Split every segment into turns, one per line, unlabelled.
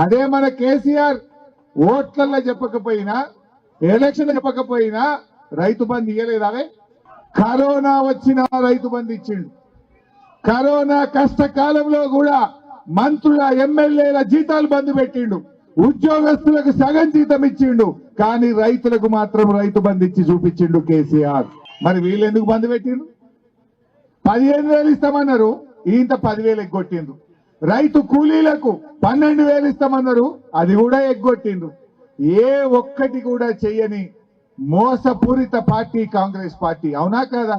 అదే మన కేసీఆర్ ఓట్లల్లో చెప్పకపోయినా ఎలక్షన్ చెప్పకపోయినా రైతు బంధు ఇయ్యలేదావే. కరోనా వచ్చిన రైతు బంధు ఇచ్చిండు. కరోనా కష్టకాలంలో కూడా మంత్రుల ఎమ్మెల్యేల జీతాలు బంధు పెట్టిండు. ఉద్యోగస్తులకు సగం జీతం ఇచ్చిండు. కానీ రైతులకు మాత్రం రైతు బంధు ఇచ్చి చూపించిండు కేసీఆర్. మరి వీళ్ళెందుకు బంధు పెట్టిండు? 15,000 ఇస్తామన్నారు, ఇంత 10,000 ఎగ్గొట్టిండ్రు. రైతు కూలీలకు 12,000 ఇస్తామన్నారు, అది కూడా ఎగ్గొట్టిండ్రు. ఏ ఒక్కటి కూడా చెయ్యని మోసపూరిత పార్టీ కాంగ్రెస్ పార్టీ. అవునా కాదా?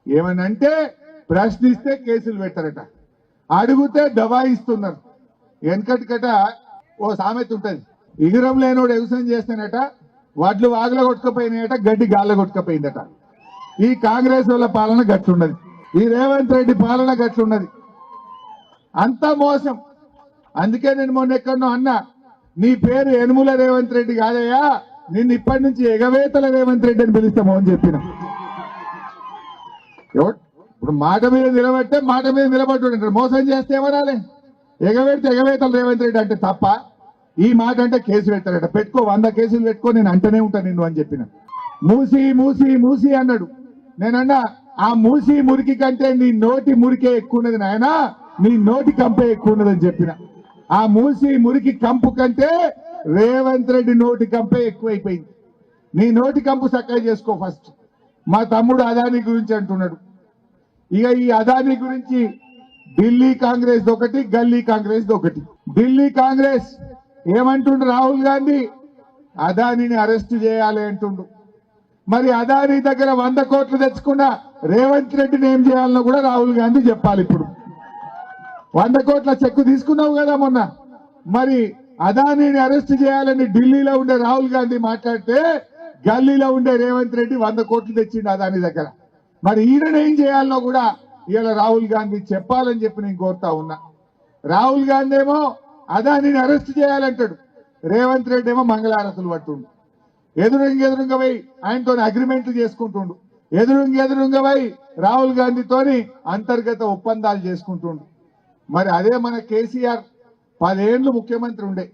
ఏమనంటే ప్రశ్నిస్తే కేసులు పెట్టారట, అడిగితే దబాయిస్తున్నారు. వెనకటికట ఓ సామెత ఉంటది, ఇగురం లేనోడు వ్యవసాయం చేస్తానట, వడ్లు వాగుల కొట్టుకపోయినాయట, గడ్డి గాల్ల కొట్టుకపోయిందట. ఈ కాంగ్రెస్ వాళ్ళ పాలన గట్లున్నది, ఈ రేవంత్ రెడ్డి పాలన గట్లున్నది. అంతా మోసం. అందుకే నేను మొన్న ఎక్కడో అన్నా, నీ పేరు యనుమల రేవంత్ రెడ్డి కాదయ్యా, నిన్ను ఇప్పటి నుంచి ఎగవేతల రేవంత్ రెడ్డి అని పిలుస్తామో అని చెప్పిన. ఇప్పుడు మాట మీద నిలబడితే మాట మీద నిలబడ్డాడు. మోసం చేస్తే ఏమనాలి? ఎగవేడితే ఎగవేతల రేవంత్ రెడ్డి అంటే తప్ప, ఈ మాట అంటే కేసు పెట్టారట. పెట్టుకో, 100 కేసులు పెట్టుకో, నేను అంటనే ఉంటాను నిన్ను అని చెప్పిన. మూసి మూసి మూసి అన్నాడు. నేనన్నా, ఆ మూసి మురికి కంటే నీ నోటి మురికే ఎక్కువ ఉన్నది నాయన, నీ నోటి కంపే ఎక్కువ ఉన్నదని చెప్పిన. ఆ మూసి మురికి కంపు కంటే రేవంత్ రెడ్డి నోటి కంపే ఎక్కువైపోయింది. నీ నోటి కంపు చక్కగా చేసుకో ఫస్ట్. మా తమ్ముడు అదానీ గురించి అంటున్నాడు. ఇక ఈ అదానీ గురించి ఢిల్లీ కాంగ్రెస్ ఒకటి, గల్లీ కాంగ్రెస్ ఒకటి. ఢిల్లీ కాంగ్రెస్ ఏమంటుండు? రాహుల్ గాంధీ అదానీని అరెస్ట్ చేయాలి అంటుండు. మరి అదానీ దగ్గర 100 కోట్లు తెచ్చుకున్న రేవంత్ రెడ్డిని ఏం చేయాలనో కూడా రాహుల్ గాంధీ చెప్పాలి. ఇప్పుడు 100 కోట్ల చెక్కు తీసుకున్నావు కదా మొన్న, మరి అదానీని అరెస్ట్ చేయాలని ఢిల్లీలో ఉండే రాహుల్ గాంధీ మాట్లాడితే, గల్లీలో ఉండే రేవంత్ రెడ్డి 100 కోట్లు తెచ్చిండు అదానీ దగ్గర. మరి ఈయన ఏం చేయాలనో కూడా ఇలా రాహుల్ గాంధీ చెప్పాలని చెప్పి నేను కోరుతా ఉన్నా. రాహుల్ గాంధీ ఏమో అదానీని అరెస్ట్ చేయాలంటాడు, రేవంత్ రెడ్డి ఏమో మంగళారతులు పట్టుండు. ఎదురుంగా పోయి ఆయనతో అగ్రిమెంట్లు చేసుకుంటుండు. ఎదురుంగా పోయి రాహుల్ గాంధీతోని అంతర్గత ఒప్పందాలు చేసుకుంటుండు. మరి అదే మన కేసీఆర్ 10 ఏళ్ళు ముఖ్యమంత్రి ఉండే.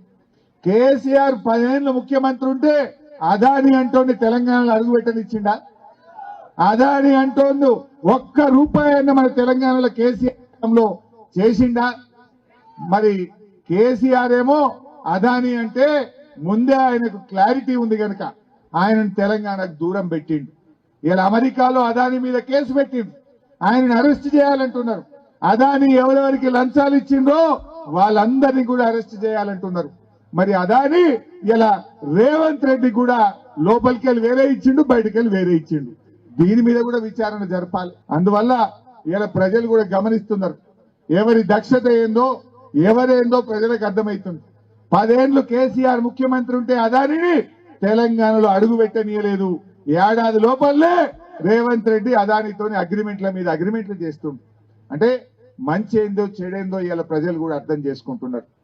కేసీఆర్ 10 ఏళ్ళు ముఖ్యమంత్రి ఉంటే అదానీ అంటోంది తెలంగాణలో అడుగు పెట్టనిచ్చిండా? అదానీ అంటోందు ఒక్క రూపాయి అన్న మన తెలంగాణలో కేసీఆర్ లో చేసిండా? మరి కేసీఆర్ ఏమో అదానీ అంటే ముందే ఆయనకు క్లారిటీ ఉంది కనుక ఆయనను తెలంగాణకు దూరం పెట్టిండు. ఇలా అమెరికాలో అదానీ మీద కేసు పెట్టిండు, ఆయనను అరెస్ట్ చేయాలంటున్నారు. అదానీ ఎవరెవరికి లంచాలు ఇచ్చిండ్రో వాళ్ళందరినీ కూడా అరెస్ట్ చేయాలంటున్నారు. మరి అదానీ ఇలా రేవంత్ రెడ్డి కూడా లోపలికి వెళ్ళి వేరే ఇచ్చిండు, బయటకు వెళ్ళి వేరే ఇచ్చిండు. దీని మీద కూడా విచారణ జరపాలి. అందువల్ల ఇలా ప్రజలు కూడా గమనిస్తున్నారు, ఎవరి దక్షత ఏందో ఎవరేందో ప్రజలకు అర్థమవుతుంది. 10 ఏళ్లు కేసీఆర్ ముఖ్యమంత్రి ఉంటే అదానీని తెలంగాణలో అడుగు పెట్టనీయలేదు. ఏడాది లోపలే రేవంత్ రెడ్డి అదానీతోని అగ్రిమెంట్ల మీద అగ్రిమెంట్లు చేస్తుండు. అంటే మంచి ఏందో చెడేందో ఇలా ప్రజలు కూడా అర్థం చేసుకుంటున్నారు.